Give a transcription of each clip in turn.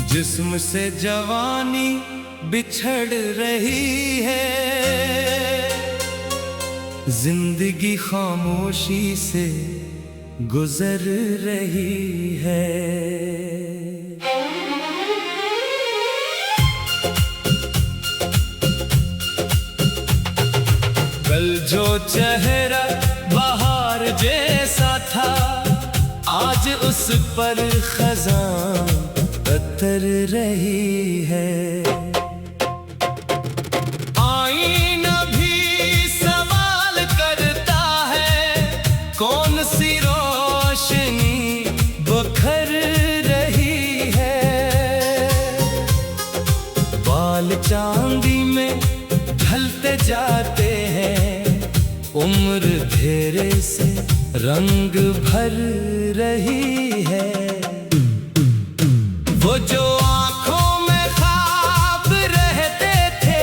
जिस्म से जवानी बिछड़ रही है, जिंदगी खामोशी से गुजर रही है। कल जो चेहरा बहार जैसा था, आज उस पर खज़ां उतर रही है। आईना भी सवाल करता है, कौन सी रोशनी बखर रही है। बाल चांदी में ढलते जाते हैं, उम्र धेरे से रंग भर रही है। वो जो आँखों में ख्वाब रहते थे,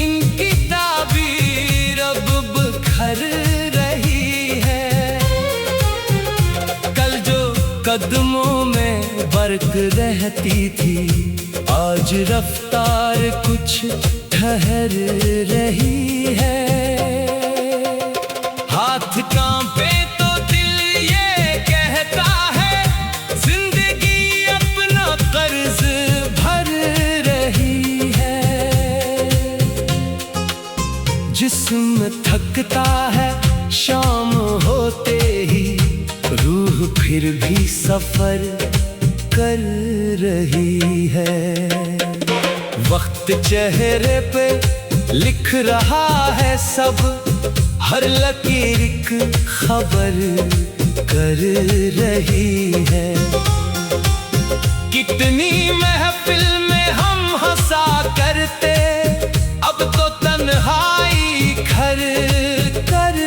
इनकी ताबीर अब बिखर रही है। कल जो कदमों में बरक रहती थी, आज रफ्तार कुछ ठहर रही है। हाथ कांपे तो दिल ये कहता है, कर्ज भर रही है। जिस्म थकता है शाम होते ही, रूह फिर भी सफर कर रही है। वक्त चेहरे पे लिख रहा है सब, हर लकीर एक खबर कर रही है। कितनी महफिल में हम हंसा करते, अब तो तन्हाई घर कर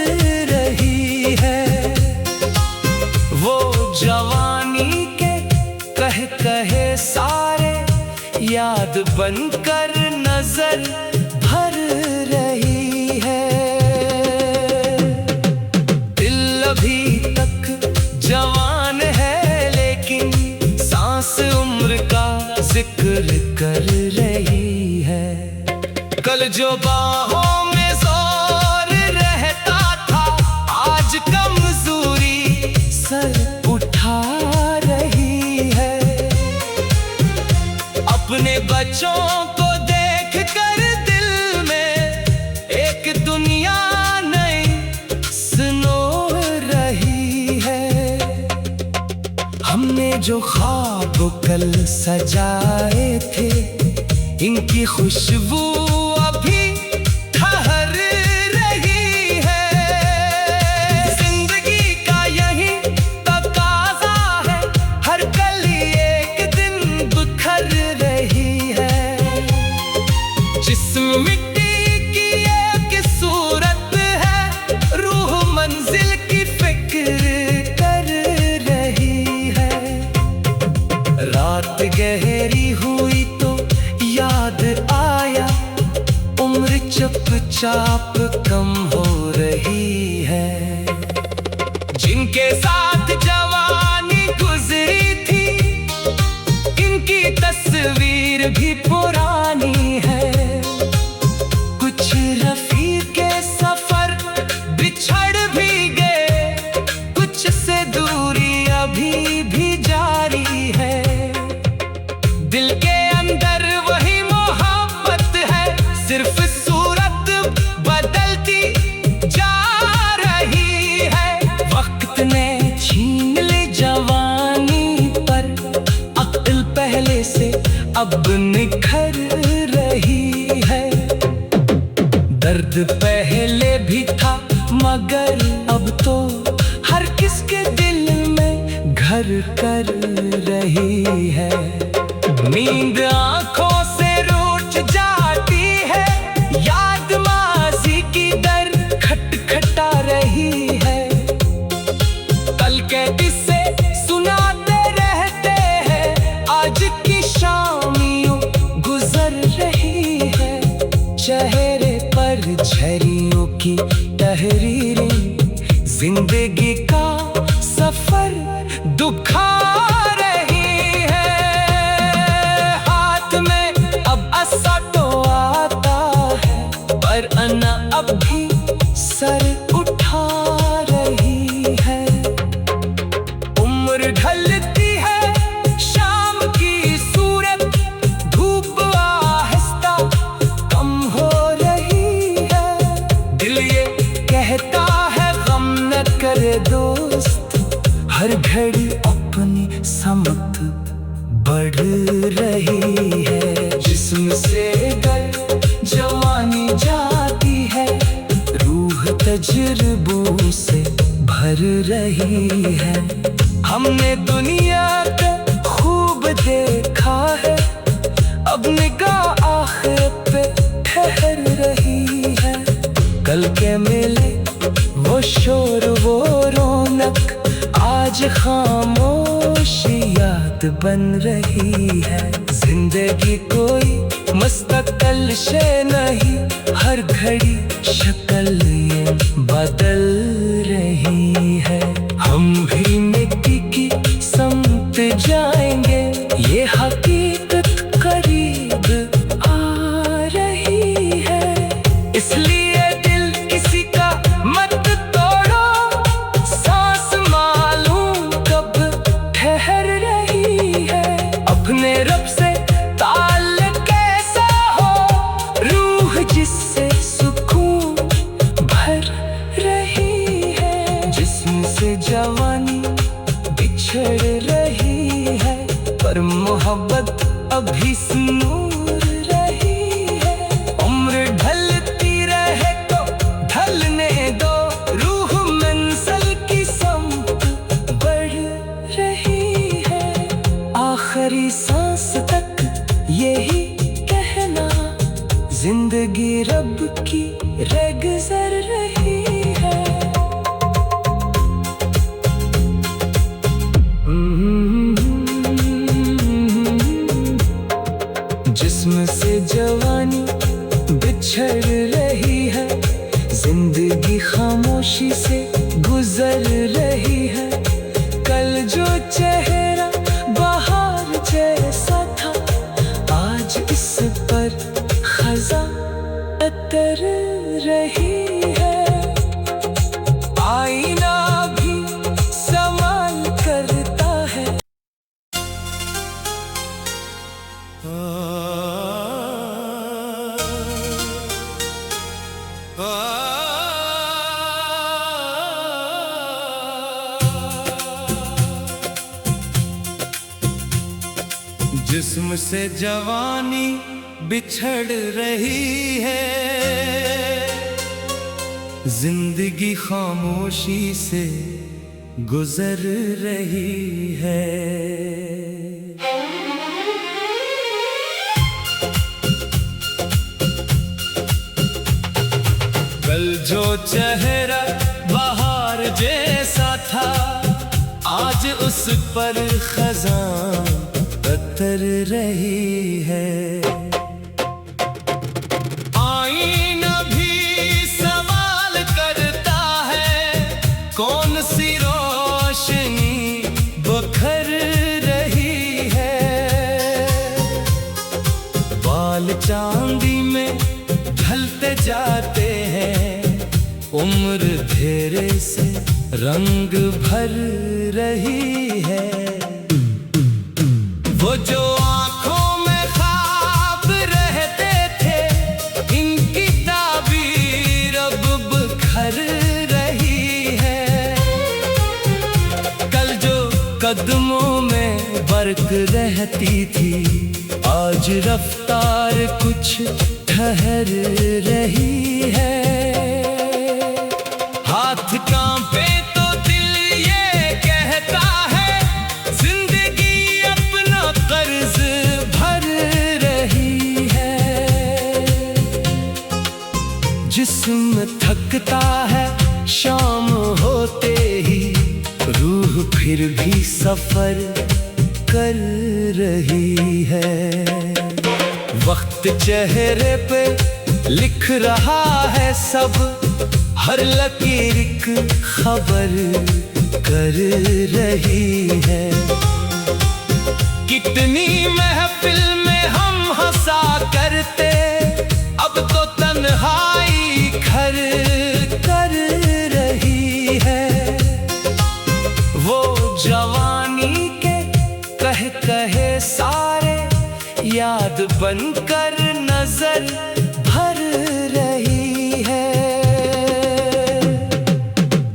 रही है। वो जवानी के कहे सारे याद बनकर नजर भर रही है। दिल अभी तक जवान है, लेकिन सांस उम्र का जिक्र कर रही है। कल जो बाहों में जोर रहता था, आज कमजोरी सर उठा रही है। अपने बच्चों को देख कर दिल में एक दुनिया नई सुनो रही है। हमने जो ख्वाब कल सजाए थे, इनकी खुशबू अभी ठहर रही है। जिंदगी का यही तकाज़ा है, हर कली एक दिन बिखर रही है। जिस्म मिट्टी की एक सूरत है, रूह मंजिल की फिक्र कर रही है। रात गहरी हुई तो याद आया, उम्र चुपचाप कम हो रही है। जिनके साथ जवानी गुजरी थी, इनकी तस्वीर भी पुरानी है। कुछ रफीक के सफर बिछड़ भी गए, कुछ से दूरी अभी भी जारी है। दिल के अंदर वही मोहब्बत है, सिर्फ सूरत बदलती जा रही है। वक्त ने छीन ली जवानी पर, अक्ल पहले से अब निखर रही है। दर्द पहले भी था, मगर अब तो हर किसके दिल में घर कर रही है। नींद आंखों से रूठ जाती है, याद माज़ी की दर खटखटा रही है। कल के किस्से सुनाते रहते हैं, आज की शामियों की तहरीरें जिंदगी का सफर दुखा रही है। हाथ में अब असा तो आता है, पर अना अब भी सर उठा रही है। उम्र ढलती है, शाम की सूरत, धूप आहिस्ता कम हो रही है। दिल ये कहता है गम न करे दोस्त, हर घड़ी अपनी समत बढ़ रही है। जिस्म से गर जवानी जाती है, रूह तजुर्बों से भर रही है। हमने दुनिया को खूब देखा है, अब निगाह आखिर पे ठहर रही है। कल के मेले वो शोर वो रौनक, आज खामोशी याद बन रही है। जिंदगी कोई मुस्तकिल शे नहीं, हर घड़ी शक्ल ये बदल रही है। हम भी मिट्टी की समत जाएंगे, ये हकीकत करीब आ रही है। इसलिए दिल किसी का मत तोड़ो, सांस मालूम कब ठहर रही है। अपने रब से ताल्लुक कैसा हो, रूह जिससे सुकून भर रही है। जिस्म से जवानी बिछड़ रही है, पर मोहब्बत अभी नूर रही है। उम्र ढलती रहे तो ढलने दो, रूह मंजिल की समत बढ़ रही है। आखिरी सांस तक यही कहना, जिंदगी रब की रह गुजर रही है। जिस्म से जवानी बिछड़ रही है, जिंदगी खामोशी से गुजर रही है। कल जो चेहरा बहार जैसा था, आज इस पर खज़ा अतर रही है। आईना भी सवाल करता है। जिस्म से जवानी बिछड़ रही है, जिंदगी खामोशी से गुजर रही है। कल जो चेहरा बहार जैसा था, आज उस पर खज़ां अतर रही है। आईना भी सवाल करता है, कौन सी रोशनी बखर रही है। बाल चांदी में ढलते जाते हैं, उम्र धेरे से रंग भर रही है। वो जो आंखों में ख्वाब रहते थे, इनकी ताबीर अब बिखर रही है। कल जो कदमों में बरक रहती थी, आज रफ्तार कुछ ठहर रही है। हाथ कांपे तो दिल ये कहता है, जिंदगी अपना कर्ज भर रही है। जिस्म थकता है शाम होते ही, रूह फिर भी सफर कर रही है। वक्त चेहरे पे लिख रहा है सब, हर लकीर एक खबर कर रही है। कितनी महफिल में हम हंसा करते, अब तो तन्हाई घर कर रही है। वो जवानी के कहे सारे याद बनकर नजर भर रही है।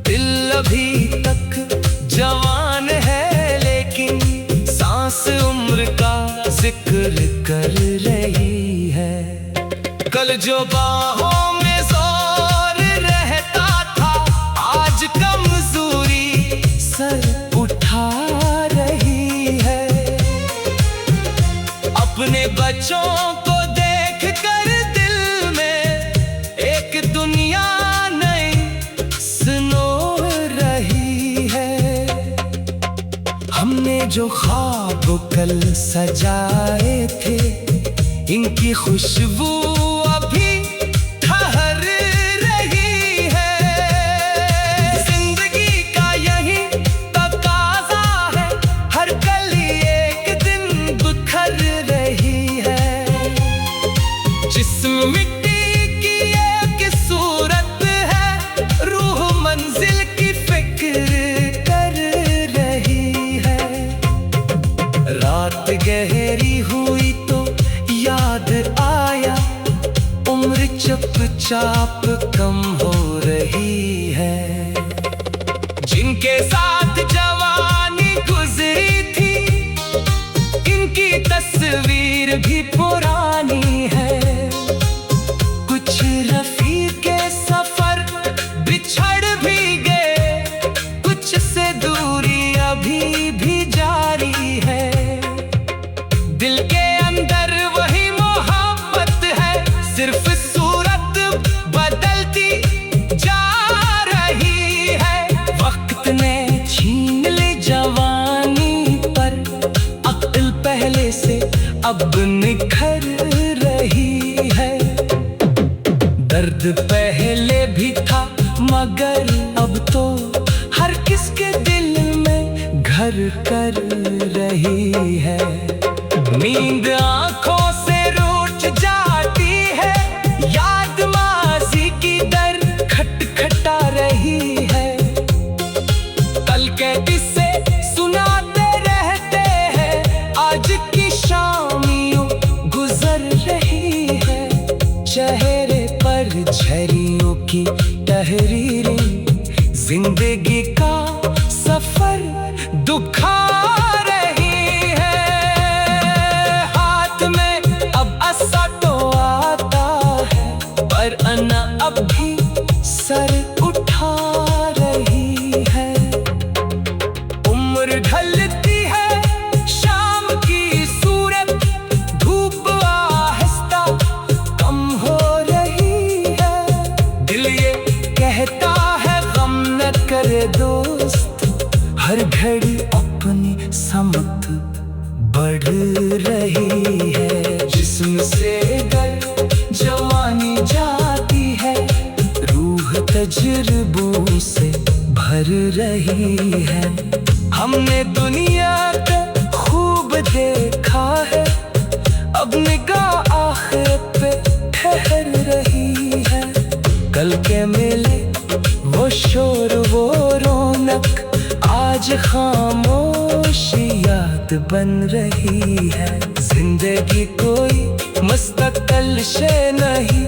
दिल अभी तक जवान है, लेकिन सांस उम्र का जिक्र कर रही है। कल जो बाहों में जोर रहता था, आज कमजोरी सर उठा रही है। अपने बच्चों को देख कर दिल में एक दुनिया नई सुनो रही है। हमने जो ख्वाब कल सजाए थे, इनकी खुशबू अभी ठहर रही है। जिंदगी का यही तकाज़ा है, हर कली एक दिन बिखर रही है। जिस्म मिट्टी की एक सूरत है, रूह मंजिल की फिक्र कर रही है। रात गहरी हुई तो याद आया, उम्र चुपचाप कम हो रही है। जिनके साथ जवानी गुजरी थी, इनकी तस्वीर भी पुरानी है। कुछ रफीके सफर बिछड़ भी गए, कुछ से दूरी अभी भी जारी है। दिल के अंदर वही मोहब्बत है, सिर्फ सूरत बदलती जा रही है। वक्त ने छीन ली जवानी पर, अक्ल पहले से अब निखर रही है। दर्द पहले भी था, मगर अब तो हर किसके दिल में घर कर रही है। नींद आंखों से रूठ जाती है, याद माजी की दर खटखटा रही है। कल के किस्से सुनाते रहते हैं, आज की शाम यूं गुजर रही है। चेहरे पर झरियों की तहरीरें, जिंदगी का सफर दुखा अना अब भी सर उठा रही है। उम्र ढलती है, शाम की सूरत, धूप आहिस्ता कम हो रही है। दिल ये कहता है गम न करे दोस्त, हर घड़ी अपनी समत बढ़ रही है। जिस्म से जवानी जाती है, रूह तजुर्बों से भर रही है। हमने दुनिया को खूब देखा है, अब निगाह आखिरत पे ठहर रही है। कल के मेले वो शोर वो रौनक, आज खामोशी याद बन रही है। जिंदगी कोई मुस्तकिल शे नहीं,